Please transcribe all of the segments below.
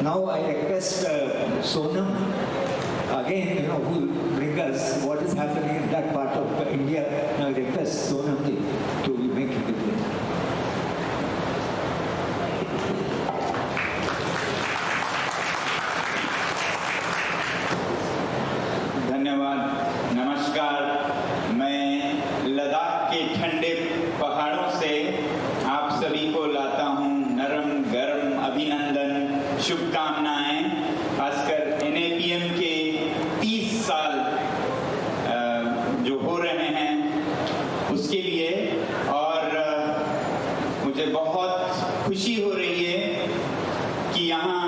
Now I request Sonam, again, who will bring us what is happening in that part of India. Now I request Sonam to make it clear. धन्यवाद, नमस्कार। मैं लद्दाख के ठंडे पहाड़ों से आप सभी को लाता हूँ नरम गरम अभिनंदन, शुभकामनाएं, खासकर NAPM के 30 साल जो हो रहे हैं उसके लिए। और मुझे बहुत खुशी हो रही है कि यहाँ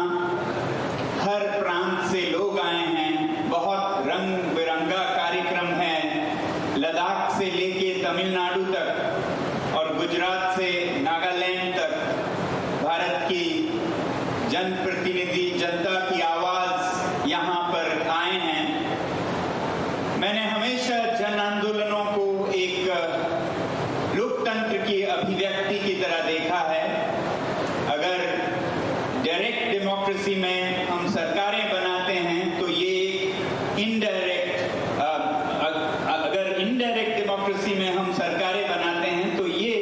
हर प्रांत से लोग आए हैं। बहुत रंग बिरंगा कार्यक्रम है, लद्दाख से लेके तमिलनाडु तक और गुजरात से नागालैंड तक। भारत की जनप्रतिनिधि, जनता की आवाज यहाँ पर आए हैं। मैंने हमेशा जन आंदोलनों को एक लोकतंत्र की अभिव्यक्ति की तरह देखा है। अगर डायरेक्ट डेमोक्रेसी में हम सरकारें बनाते हैं तो ये इनडायरेक्ट, अगर इनडायरेक्ट डेमोक्रेसी में हम सरकारें बनाते हैं तो ये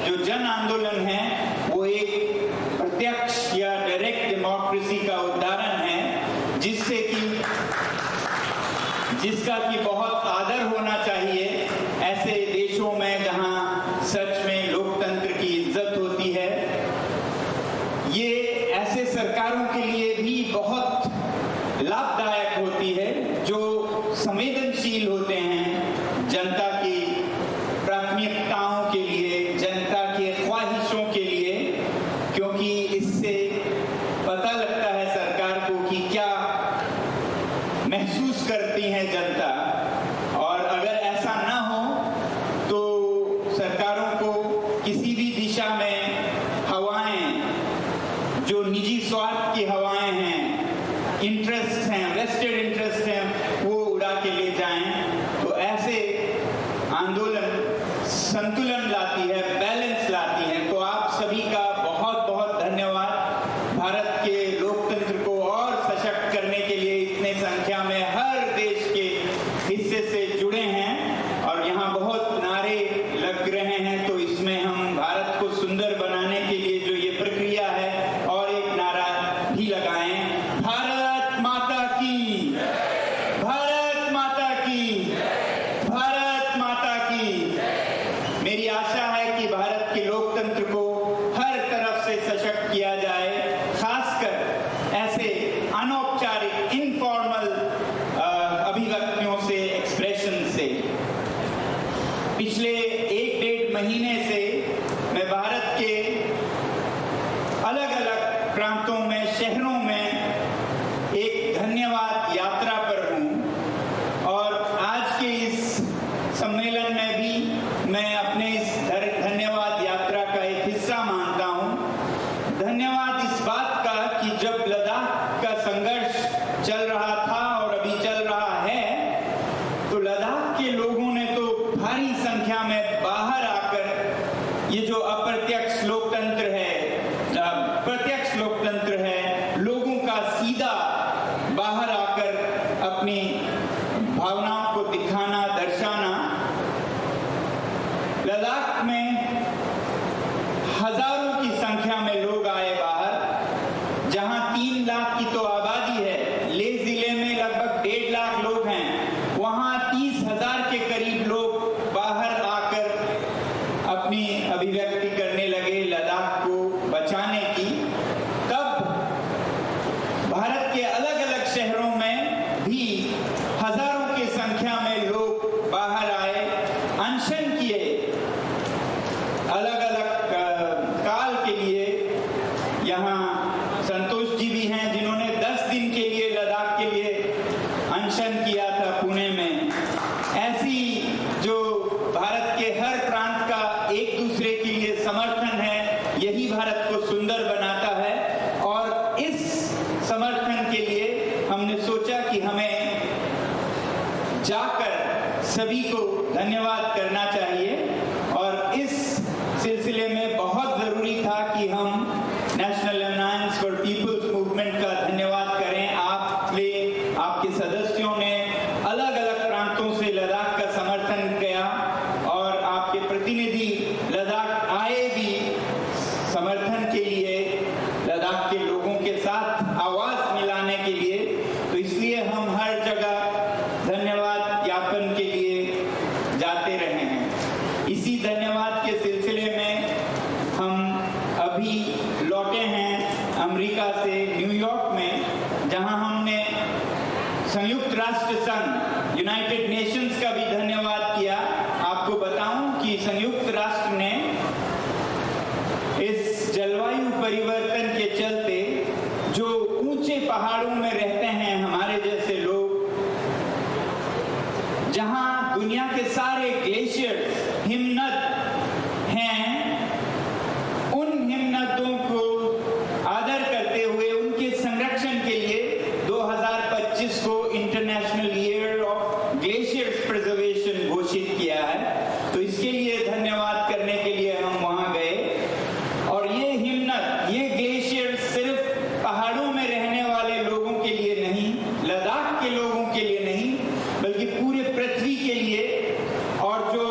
जो जन आंदोलन है वो एक प्रत्यक्ष या डायरेक्ट डेमोक्रेसी का उदाहरण है, जिसका कि बहुत आदर होना चाहिए ऐसे देशों में जहां सच में लोकतंत्र की इज्जत होती है। ये ऐसे सरकारों के लिए भी बहुत लाभदायक होती है जो संवेदनशील होते हैं जनता की प्राथमिकताओं के लिए, जनता की ख्वाहिशों के लिए, क्योंकि इससे पता लगता है सरकार को कि क्या महसूस करती है जनता। और अगर ऐसा ना हो तो सरकारों को किसी भी दिशा में हवाएं, जो निजी स्वार्थ की हवाएं हैं, इंटरेस्ट हैं, वेस्टेड इंटरेस्ट हैं, वो उड़ा के ले जाएं। तो ऐसे आंदोलन संतुलन लाती है, बैलेंस लाती है। तो आप सभी का बहुत बहुत धन्यवाद। भारत के लोकतंत्र को और सशक्त करने के लिए इतने संख्या में हर देश के हिस्से से जुड़े हैं और यहाँ बहुत नारे लग रहे हैं। तो इसमें हम भारत को सुंदर बनाने के लिए जो ये प्रक्रिया है और एक नारा भी लगाएं, भारत माता की, भारत माता की, भारत माता की। मेरी आशा है कि भारत के लोकतंत्र को हर तरफ से सशक्त किया जाए, खासकर ऐसे अनौपचारिक इनफॉर्मल अभिव्यक्तियों से, एक्सप्रेशन से। पिछले 1-1.5 महीने से मैं भारत के अलग अलग प्रांतों में, शहरों में एक धन्यवाद यात्रा पर हूँ। और आज के इस सम्मेलन में भी मैं अपने इस धन्यवाद यात्रा का एक हिस्सा मानता हूँ। धन्यवाद इस बात का कि जब लद्दाख का संघर्ष चल रहा था और अभी चल रहा है, तो लद्दाख के लोगों ने तो भारी संख्या में बाहर आकर ये जो अप्रत्यक्ष लोकतंत्र है, प्रत्यक्ष लोकतंत्र है, लोगों का सीधा बाहर आकर अपनी भावनाओं को दिखाना, दर्शाना। लद्दाख में हजारों की संख्या में लोग आए बाहर, जहां 3 लाख की तो आबादी है। लेह जिले में लगभग 1.5 लाख लोग हैं, वहां 30,000 के करीब लोग बाहर आकर अपनी अभिव्यक्ति करने लगे लद्दाख को बचाने की। तब भारत के अलग अलग शहरों में भी हजारों की संख्या में लोग बाहर आए, अनशन किए, अलग अलग काल के लिए। यहाँ संतोष जी भी हैं जिन्होंने 10 दिन के लिए लद्दाख के लिए अनशन किया था पुणे में। ऐसी जो भारत के हर प्रांत का एक दूसरे के लिए समर्थन है, यही भारत को सुंदर बनाता है। और इस समर्थन के लिए हमने सोचा कि हमें जाकर सभी को धन्यवाद करना चाहिए। और इस सिलसिले में बहुत जरूरी था कि हम national alliance for people's movement का लोगों के साथ आवाज मिलाने के लिए। तो इसलिए हम हर जगह धन्यवाद ज्ञापन के लिए जाते रहे हैं। इसी धन्यवाद के सिलसिले में हम अभी लौटे हैं अमेरिका से, न्यूयॉर्क में, जहां हमने संयुक्त राष्ट्र संघ, यूनाइटेड नेशंस का भी धन्यवाद किया। आपको बताऊं कि संयुक्त राष्ट्र ने इस जलवायु परिवर्तन के चलते जो ऊंचे पहाड़ों में रहते हैं हमारे जैसे लोग, जहां दुनिया के सारे ग्लेशियर्स, हिमनद हैं, उन हिमनदों को आदर करते हुए उनके संरक्षण के लिए 2025 को international year of glaciers preservation घोषित किया है। तो इसके लिए धन्यवाद करने के लिए हम वहां गए। और ये हिमनद, ये ग्लेशियर सिर्फ पहाड़ों में रहने वाले लोगों के लिए नहीं, लद्दाख के लोगों के लिए नहीं, बल्कि पूरे पृथ्वी के लिए, और जो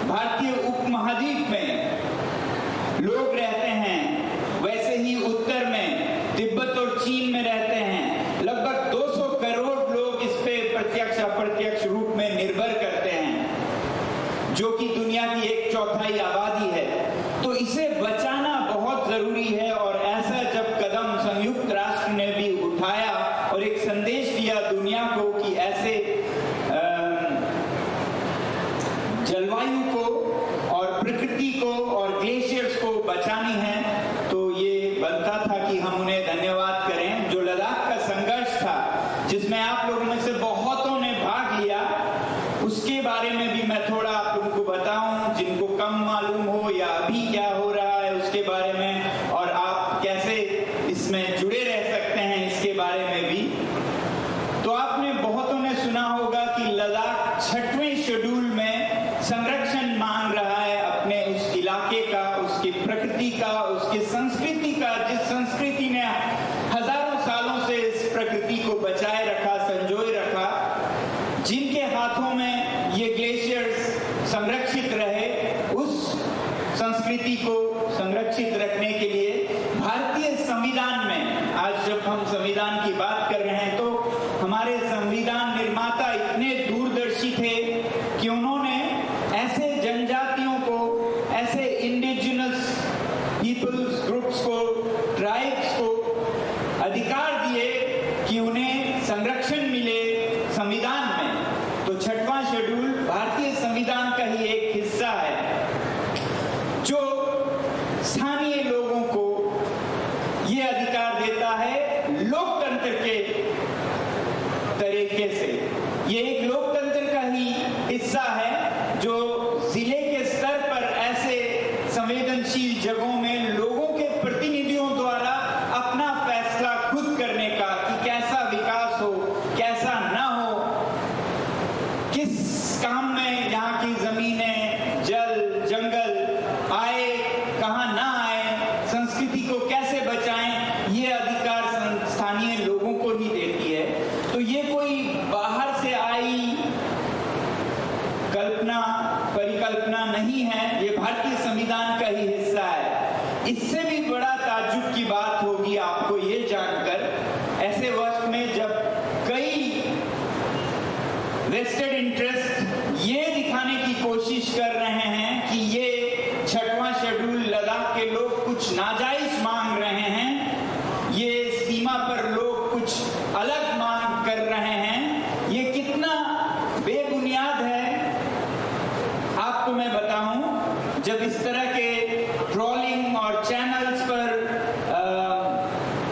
भारतीय उपमहाद्वीप में लोग रहते हैं, वैसे ही उत्तर में तिब्बत और चीन में रहते हैं, लगभग 200 करोड़ लोग इस पे प्रत्यक्ष अप्रत्यक्ष रूप में निर्भर करते हैं, जो कि दुनिया की 1/4 आबादी है। तो इसे बचाना बहुत जरूरी है। और ऐसा जब कदम संयुक्त राष्ट्र ने भी उठाया और एक संदेश दिया दुनिया को कि ऐसे जलवायु को और प्रकृति को और ग्लेशियर्स को बचानी है, तो ये बनता था कि हम उन्हें धन्यवाद करें। जो लद्दाख का संघर्ष था, जिसमें आप लोगों में से बहुतों ने भाग लिया, उसके बारे में भी मैं थोड़ा आप लोगों को बताऊं, जिनको कम मालूम हो या अभी क्या हो रहा है उसके बारे में, और आप कैसे इसमें जुड़े रह सकते हैं इसके बारे में भी। तो आपने बहुतों ने सुना होगा कि लद्दाख 6वें शेड्यूल में संरक्षण मांग रहा है अपने उस इलाके का, उसकी प्रकृति का, उसकी संस्कृति का, जिस संस्कृति ने हजारों सालों से इस प्रकृति को बचाए रखा, संजोए रखा, जिनके हाथों में ये ग्लेशियर्स संरक्षित रहे, उस संस्कृति को संरक्षित रखने के लिए भारतीय संविधान में, आज जब हम संविधान की बात कर रहे हैं, तो हमारे संविधान निर्माता इतने दूरदर्शी थे कि उन्होंने ऐसे जनजातियों को, ऐसे इंडिजिनस पीपल्स ग्रुप्स को, ट्राइब्स को अधिकार दिए कि उन्हें संरक्षण मिले संविधान में। तो 6वां शेड्यूल भारतीय संविधान का ही एक हिस्सा है, जो स्थानीय लोगों को ये अधिकार देता है लोकतंत्र के तरीके से। ये एक लोकतंत्र का ही हिस्सा है, जो जिले के स्तर पर ऐसे संवेदनशील जगहों में लोगों के प्रतिनिधियों द्वारा अपना फैसला खुद करने का, कि कैसा विकास हो, कैसा ना हो, किस काम में यहाँ की जमीनें, जल, जंगल आए, कहाँ ना आए, संस्कृति को कैसे बचाएं, ये अधिकार स्थानीय लोगों को ही देती है। तो ये कोई बाहर से आई कल्पना, परिकल्पना नहीं है, ये भारतीय संविधान का ही हिस्सा है। इससे भी बड़ा ताज्जुब की बात होगी आपको ये जानकर, ऐसे वक्त में जब कई वेस्टेड इंटरेस्ट ये दिखाने की कोशिश कर रहे हैं कि ये 6वां शेड्यूल लद्दाख के लोग कुछ नाजायज मांग रहे हैं, ये सीमा पर लोग कुछ अलग मांग कर रहे हैं, ये कितना बेबुनियाद है आपको मैं बताऊं। जब इस तरह के ट्रोलिंग और चैनल्स पर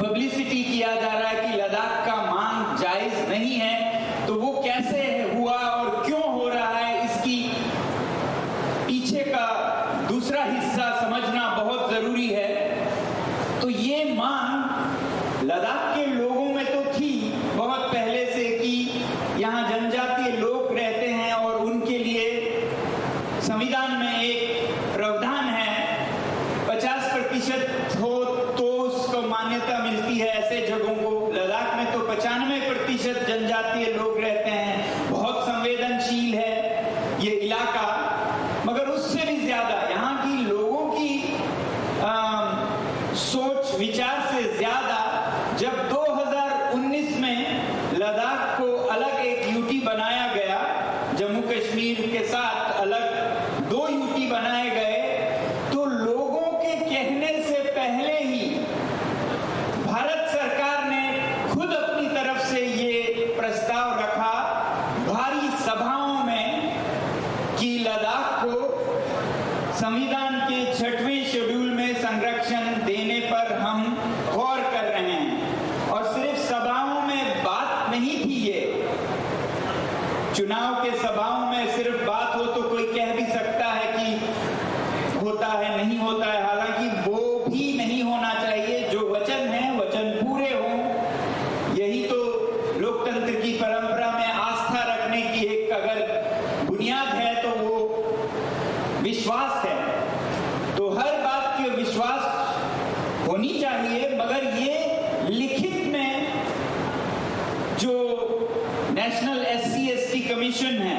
पब्लिसिटी किया जा रहा है कि लद्दाख का मांग जायज नहीं है, तो वो कैसे हुआ और क्यों हो रहा है, इसकी पीछे का दूसरा हिस्सा समझना बहुत जरूरी है। तो ये मांग लद्दाख के लोगों में तो थी बहुत पहले से कि यहाँ जनजातीय लोग रहते हैं और उनके लिए संविधान में एक प्रावधान है, 50% हो तो उसको मान्यता मिलती है ऐसे जगहों को। लद्दाख में तो 95% जनजातीय लोग रहते हैं, बहुत संवेदनशील है ये इलाका, मगर उससे भी ज्यादा यहाँ की लोगों की सोच विचार से ज्यादा चुनाव के सभाओं में सिर्फ बात हो तो कोई कह भी सकता है कि होता है, नहीं होता है, हालांकि वो भी नहीं होना चाहिए। जो वचन है वचन पूरे हों। यही तो लोकतंत्र की परंपरा में आस्था रखने की एक अगर बुनियाद है तो वो विश्वास है। तो हर बात की विश्वास होनी चाहिए, मगर ये लिखित में जो नेशनल SC/ST कमीशन है,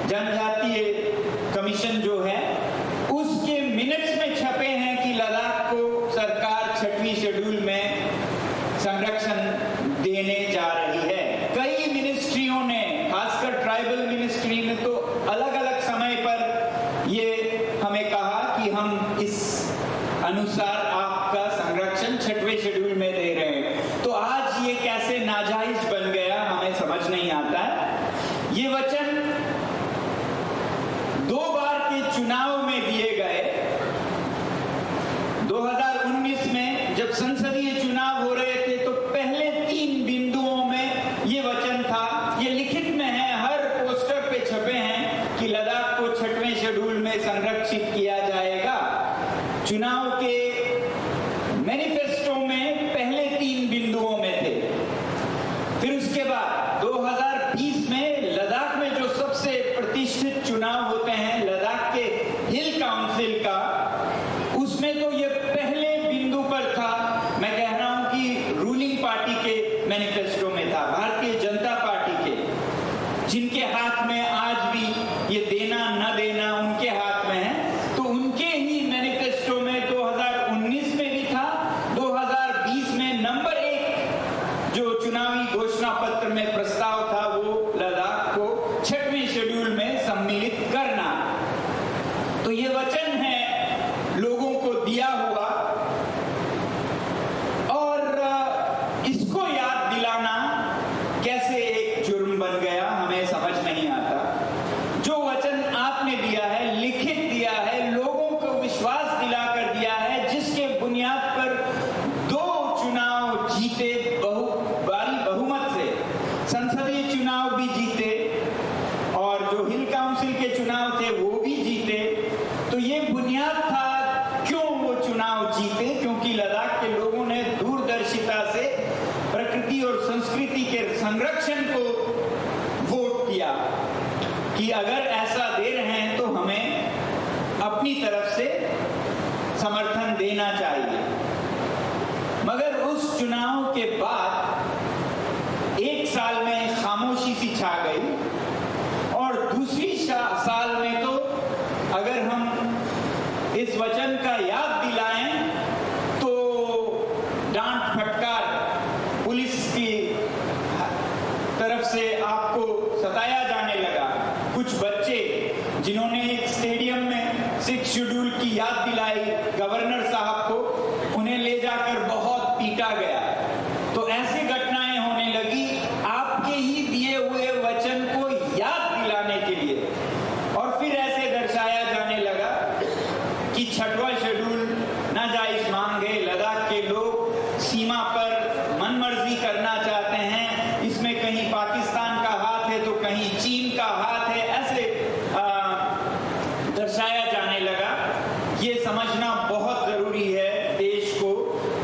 जनजातीय कमीशन जो है, उसके मिनट्स में छपे हैं कि लद्दाख को सरकार 6वीं शेड्यूल में संरक्षण देने जा रही है। कई मिनिस्ट्रियों ने, खासकर ट्राइबल मिनिस्ट्री ने तो अलग अलग समय पर ये हमें कहा कि हम इस अनुसार आपका संरक्षण 6वें शेड्यूल में दे रहे हैं। तो आज ये कैसे नाजायज बन गया हमें समझ नहीं आता है। ये वचन 2 बार के चुनाव में दिए गए। 2019 में जब संसदीय चुनाव हो रहे थे तो पहले 3 बिंदुओं में ये वचन था। ये लिखित में है, हर पोस्टर पे छपे हैं कि लद्दाख को 6वें शेड्यूल में संरक्षित किया जाएगा। चुनाव के मैनिफेस्टो में पहले 3 बिंदुओं में थे। फिर उसके बाद 2020 में लद्दाख में जो सबसे प्रतिष्ठित चुनाव होते हैं, लद्दाख के हिल काउंसिल का, उसमें तो ये पहले बिंदु पर था। मैं कह रहा हूं कि रूलिंग पार्टी के मैनिफेस्टो में था, भारतीय जनता पार्टी के, जिनके हाथ में आज भी ये देना न देना उनके हाथ में है। तो उनके ही मैनिफेस्टो में 2019 में भी था, 2020 में नंबर 1 जो चुनावी घोषणा पत्र में प्रस्ताव था वो लद्दाख को 6वें शेड्यूल में सम्मिलित करना। तो ये वचन है लोगों को दिया हुआ, और इसको याद दिलाना कैसे एक जुर्म बन गया हमें समझ नहीं आता। जो वचन आपने दिया है, लिखित दिया है, लोगों को विश्वास दिलाकर दिया है, जिसके बुनियाद पर 2 चुनाव जीते भारी बहुमत से, संसदीय चुनाव भी जीते और जो हिल काउंसिल के चुनाव थे वो भी जीते। तो ये बुनियाद था क्यों वो चुनाव जीते, क्योंकि लद्दाख के लोगों ने दूरदर्शिता से प्रकृति और संस्कृति के संरक्षण को वोट किया कि अगर ऐसा दे रहे हैं तो हमें अपनी तरफ से समर्थन देना चाहिए। मगर उस चुनाव के बाद 1 साल में खामोशी सी छा गई, और दूसरी साल में तो अगर हम इस वचन का याद दिलाएं तो डांट फटकार पुलिस की तरफ से आपको सताया जाने लगा। कुछ बच्चे जिन्होंने एक स्टेडियम में 6 शेड्यूल की याद दिलाई गवर्नर साहब को, उन्हें ले जाकर बहुत पीटा गया। तो ऐसी घटनाएं होने लगी आपके ही दिए हुए वचन को याद दिलाने के लिए। और फिर ऐसे दर्शाया जाने लगा कि 6वां शेड्यूल नाजायज मांगे, लद्दाख के लोग सीमा पर मनमर्जी करना चाहते हैं, इसमें कहीं पाकिस्तान का हाथ है तो कहीं चीन का हाथ है, ऐसे दर्शाया जाने लगा। ये समझना बहुत जरूरी है देश को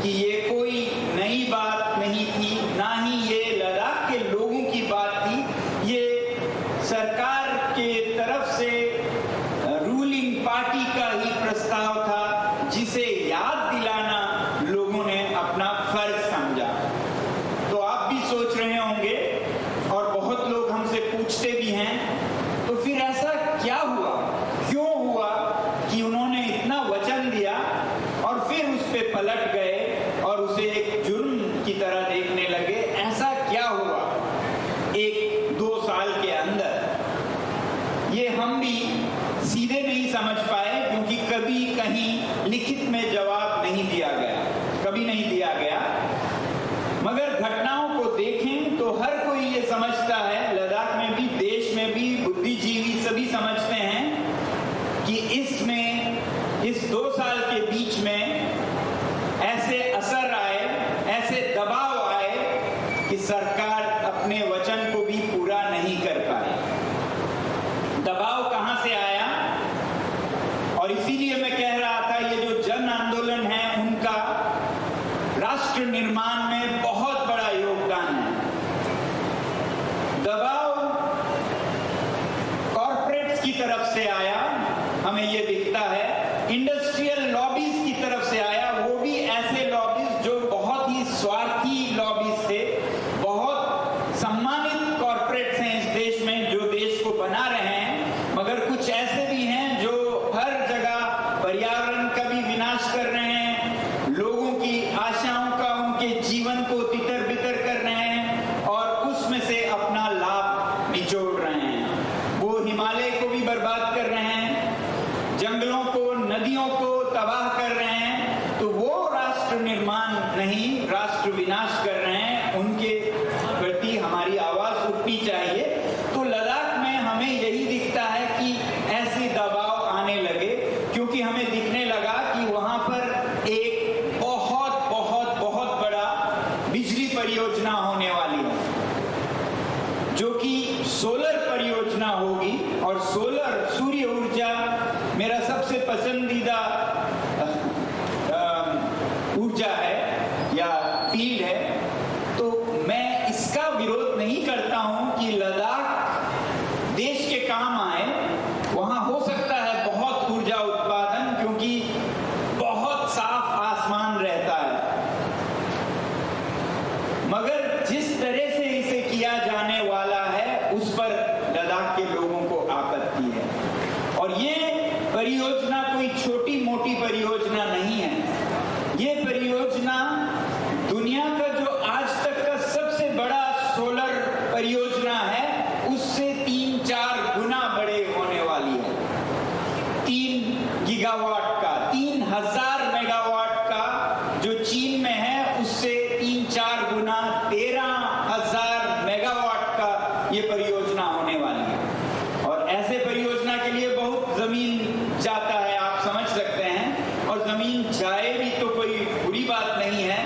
कि ये कोई नई बात नहीं थी, ना ही ये लद्दाख के लोगों की बात थी। ये सरकार के तरफ से रूलिंग पार्टी का ही प्रस्ताव था, जिसे याद दिलाना लोगों ने अपना फर्ज समझा। तो आप भी सोच रहे होंगे और बहुत लोग हमसे पूछते भी हैं, तो फिर ऐसा क्या हुआ, क्यों हुआ कि उन्होंने इतना वचन दिया और फिर उस पे पलट गए और उसे एक जुर्म की तरह देखने लगे? ऐसा क्या हुआ 1-2 साल के अंदर? ये हम भी सीधे नहीं समझ पाए, क्योंकि कभी कहीं लिखित में जवाब नहीं दिया गया, कभी नहीं दिया गया। मगर घटनाओं को देखें तो हर कोई ये समझता है, लद्दाख में भी, देश में भी, बुद्धिजीवी सभी समझते हैं कि इसमें इस 2 साल के बीच में ऐसे असर आए, ऐसे दबाव आए कि सरकार अपने वचन को भी पूरा नहीं कर निर्माण में बहुत बड़ा योगदान है। दबाव कॉर्पोरेट्स की तरफ से आया, हमें यह दिखता है, इंडस्ट्रियल लॉबीज की तरफ से आया, वो भी ऐसे लॉबीज जो बहुत ही स्वार्थी लॉबीज थे। बहुत सम्मानित कॉर्पोरेट्स हैं इस देश में जो देश को बना रहे हैं, मगर कुछ ऐसे भी हैं जो हर जगह पर्यावरण का भी विनाश कर रहे हैं, लोगों की आशाओं का, उनके जीवन को तितर बितर कर रहे हैं और उसमें से अपना लाभ निचोड़ रहे हैं। वो हिमालय को भी बर्बाद कर रहे हैं, जंगलों को, नदियों को तबाह कर रहे हैं। तो वो राष्ट्र निर्माण नहीं, राष्ट्र विनाश कर रहे हैं। उनके प्रति हमारी आवाज उठनी चाहिए। तो लद्दाख में हमें यही दिखता है कि ऐसे दबाव आने लगे, क्योंकि हमें दिखने लगा कि वहां पर एक बहुत बहुत बहुत बड़ा बिजली परियोजना होने वाली है, जो कि सोलर परियोजना होगी। और सोलर, सूर्य ऊर्जा मेरा सबसे पसंदीदा ऊर्जा है या फील्ड है। तो मैं इसका विरोध नहीं करता हूं कि लद्दाख देश के काम आए। वहां हो सकता है बहुत ऊर्जा उत्पादन, क्योंकि बहुत साफ आसमान रहता है, मगर जिस तरह से इसे किया जाने वाला है उस पर लद्दाख के लोगों को आपत्ति है। और ये परियोजना कोई छोटी मोटी परियोजना नहीं है। ये परियोजना दुनिया का जो आज तक का सबसे बड़ा सोलर परियोजना है, उससे 3-4 गुना बड़े होने वाली है। 3 गीगावाट का, 3000 मेगावाट का जो चीन में है, उससे 3-4 गुना 13,000 मेगावाट का ये परियोजना होने वाली है। और ऐसे परियोजना के लिए बहुत जमीन जाता है, आप समझ सकते हैं। और जमीन जाए भी तो कोई बुरी बात नहीं है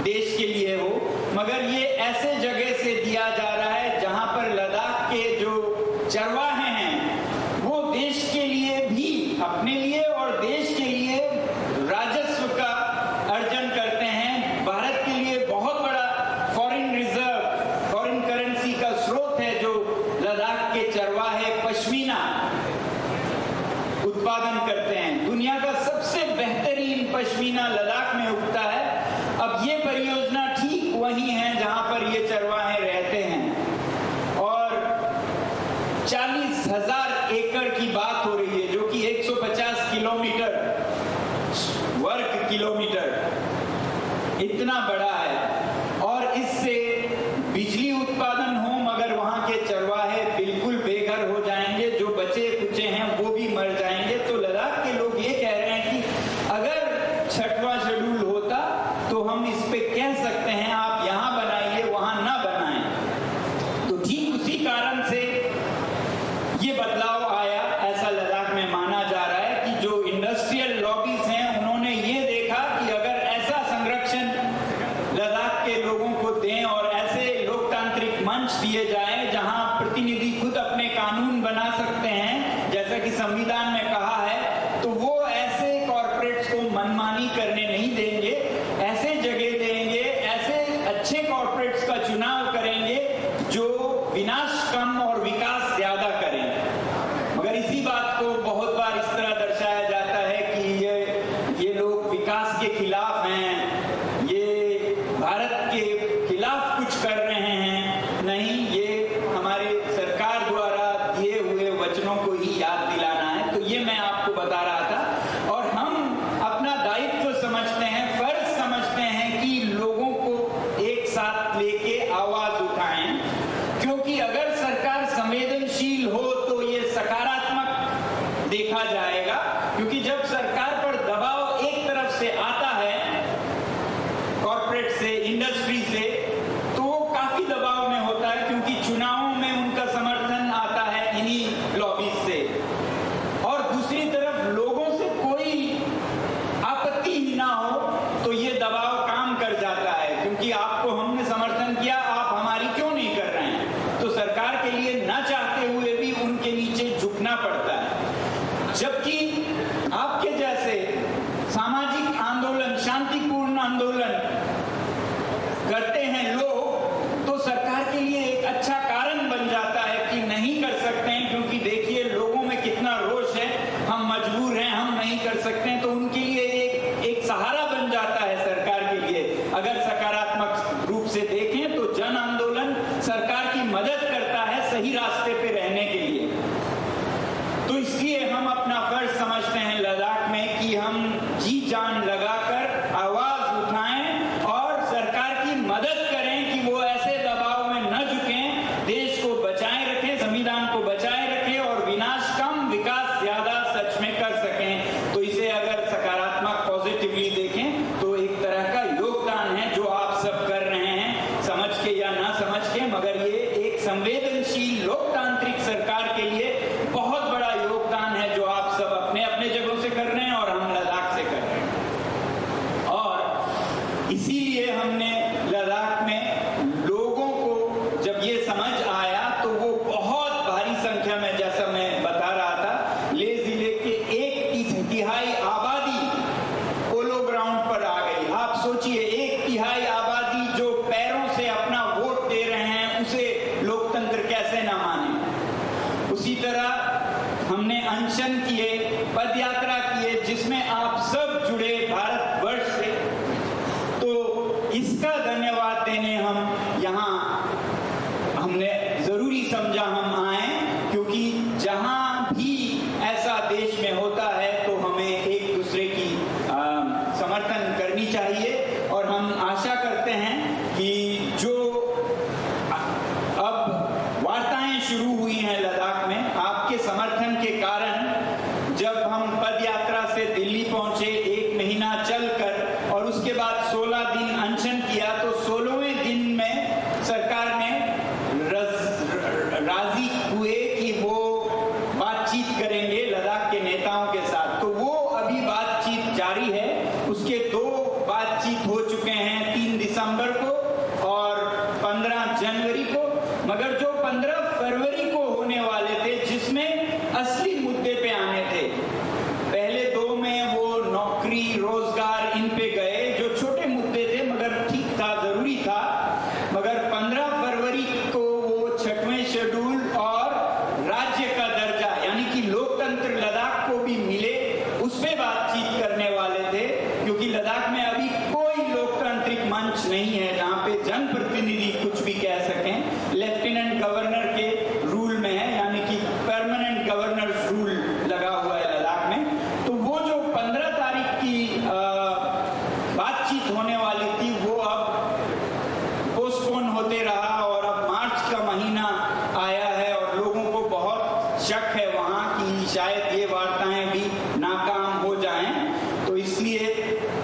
देश के लिए हो, मगर ये ऐसे जगह से दिया जा रहा है जहां पर लद्दाख के जो चरवाहे हैं वो देश के लिए भी, अपने लिए और देश के लिए राजस्व का अर्जन करते हैं। भारत के लिए बहुत बड़ा फॉरेन रिजर्व, फॉरेन करेंसी का स्रोत है जो लद्दाख के चरवाहे पश्मीना उत्पादन करते हैं। दुनिया का सबसे बेहतरीन पश्मीना लद्दाख में उगता है। अब ये परियोजना ठीक वही है जहां पर ये चरवाहे रहते हैं। और 40,000 एकड़ की बात हो रही है, जो कि 150 किलोमीटर वर्ग किलोमीटर, इतना बड़ा है। और इससे बिजली उत्पादन हो, मगर वहां के चरवाहे बिल्कुल बेघर हो जाएंगे, जो बचे कुचे हैं वो भी मर जाएंगे। तो लद्दाख के लोग ये कह रहे हैं कि अगर 6वां शेड्यूल होता तो हम इस पे कह सकते हैं आप यहां बनाइए, वहां ना बनाएं। तो ठीक उसी कारण से ये बदलाव आया, ऐसा लद्दाख में माना जा रहा है कि जो इंडस्ट्रियल लॉबीज हैं उन्होंने ये देखा कि अगर ऐसा संरक्षण लद्दाख के लोगों को दें और ऐसे लोकतांत्रिक मंच दिए जाएं जहां प्रतिनिधि खुद अपने कानून बना सकते हैं, जैसा कि संविधान में कहा है, तो वो ऐसे कॉर्पोरेट्स को मनमानी करने नहीं देंगे, ऐसे जगह देंगे, ऐसे अच्छे कॉर्पोरेट्स का चुनाव करेंगे जो विनाश कम और विकास ज्यादा करें। मगर इसी बात को बहुत बार इस तरह दर्शाया जाता है कि ये लोग विकास के खिलाफ हैं, ये भारत के खिलाफ कुछ कर रहे हैं। नहीं, ये हमारे सरकार द्वारा दिए हुए वचनों को ही याद दिलाना है। तो ये मैं आपको बता रहा था। और हम अपना दायित्व समझते हैं, फर्ज समझते हैं कि लोगों को एक साथ लेके आवाज उठाएं, क्योंकि अगर सरकार संवेदनशील हो तो ये सकारात्मक देखा जाएगा। क्योंकि जब सरकार पर दबाव एक तरफ से आता है, कॉर्पोरेट से, इंडस्ट्री से, तो वो काफी दबाव में होता है, क्योंकि चुनावों में उनका समर्थन आता है इन्हीं लॉबीज से। और दूसरी तरफ लोगों से कोई आपत्ति ही ना हो तो ये दबाव काम कर जाता है, क्योंकि आपको हमने समर्थन किया, आप हमारी क्यों नहीं कर रहे हैं। तो सरकार के लिए ना चाहते हुए भी उनके नीचे झुकना पड़ता है। जबकि आपके जैसे सामाजिक आंदोलन, शांतिपूर्ण आंदोलन अगर सकारात्मक रूप से देखें तो जन आंदोलन सरकार की मदद करता है सही रास्ते पे रहने के लिए। तो इसलिए हम अपना फर्ज समझते हैं लद्दाख में कि हम जी जान लगाकर आवाज उठाएं और सरकार की मदद करें कि वो ऐसे दबाव में न झुकें, देश को बचाए रखें, संविधान को बचाए रखें और विनाश कम विकास ज्यादा सच में कर सकें। तो इसे अगर सकारात्मक पॉजिटिवली देखें तो एक तरह का योगदान है जो आप सब कर रहे हैं, समझ के या ना समझ के, मगर ये एक संवेदनशील लोकतांत्रिक सरकार के लिए बहुत बड़ा योगदान है जो आप सब अपने अपने जगहों से कर रहे हैं और हम लद्दाख से कर रहे हैं। और इसीलिए हमने लद्दाख में लोगों को जब ये समझ आया तो वो बहुत भारी संख्या में, जैसा मैं बता रहा था, ले जिले के 1/3 आबादी पोलो ग्राउंड पर आ गई। आप सोचिए 1/3 आबादी जो पैरों से अपना वोट दे रहे हैं, उसे लोकतंत्र कैसे ना माने। उसी तरह हमने अनशन किए, पद यात्रा किए जिसमें आप सब जुड़े भारतवर्ष से। तो इसका धन्यवाद देने हम यहाँ हमने जरूरी समझा हम आए, क्योंकि जहां भी ऐसा देश में होता है तो हमें एक दूसरे की समर्थन करनी चाहिए। और हम आशा करते हैं कि जो अब वार्ताएं शुरू हुई हैं लद्दाख में, आपके समर्थन के कारण जब हम पद यात्रा से दिल्ली पहुंचे, 1 महीना चलकर और उसके बाद 16 दिन अनशन किया, तो 16वें दिन में सरकार ने राजी हुए कि वो बातचीत करेंगे लद्दाख के नेताओं के साथ। तो वो अभी बातचीत जारी है। उसके 2 बातचीत हो चुके हैं, 3 दिसंबर को और 15 जनवरी को। मगर जो 15 फरवरी को होने वाले थे, जिसमें असली मुद्दे पे आने थे, पहले 2 में वो नौकरी रोजगार इन पे गए जो छोटे मुद्दे थे मगर ठीक था, जरूरी था। मगर 15 फरवरी को वो 6वें शेड्यूल और राज्य का दर्जा यानी कि लोकतंत्र लद्दाख को भी मिले, उस पे बातचीत करने वाले थे। क्योंकि लद्दाख में अभी कोई लोकतांत्रिक मंच नहीं है जहां पे जनप्रतिनिधि कुछ भी कह सकें। लेफ्टिनेंट गवर्नर के रूल में है, यानी कि परमानेंट गवर्नर रूल लगा हुआ है लद्दाख में। तो वो जो 15 तारीख की बातचीत होने वाली थी वो अब पोस्टपोन होते रहा और अब मार्च का महीना आया है और लोगों को बहुत शक है वहां कि शायद ये वार्ताएं भी नाकाम हो जाएं। तो इसलिए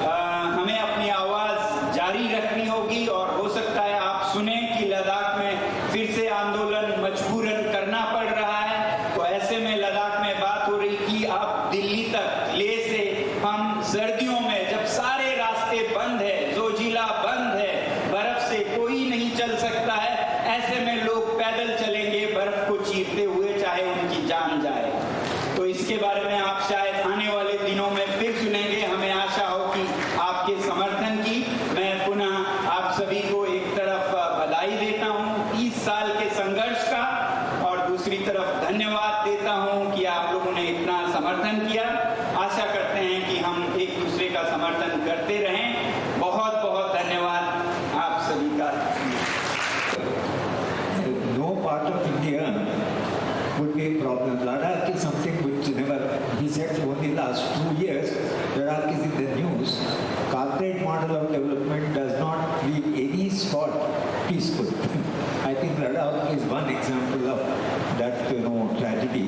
हमें अपनी आवाज जारी रखनी होगी और हो सकता है आप सुने कि लद्दाख में फिर से आंदोलन मजबूरन करना पड़ रहा है। तो ऐसे में लद्दाख में बात हो रही कि अब दिल्ली तक, ले से हम सर्दियों में जब सारे रास्ते बंद है, जोजिला बंद है, बर्फ से कोई नहीं चल सकता है, ऐसे में लोग पैदल चलेंगे बर्फ को चीरते हुए, चाहे उनकी जान जाए। तो इसके बारे में आप शायद आने वाले दिनों में फिर सुनेंगे। हमें आशा हो कि आपके समर्थन की। मैं पुनः आप सभी को एक तरफ बधाई देता हूं 30 साल के संघर्ष का और दूसरी तरफ धन्यवाद देता हूं कि आप लोगों ने इतना समर्थन किया। आशा करते हैं कि हम एक दूसरे का समर्थन करते रहें। बहुत बहुत धन्यवाद आप सभी का। No part of India would be a problem. Ladakh is something which never, he said only last 2 years, Ladakh is in the news. Corporate model of development does not leave any spot peaceful. I think Ladakh is one example of that, tragedy.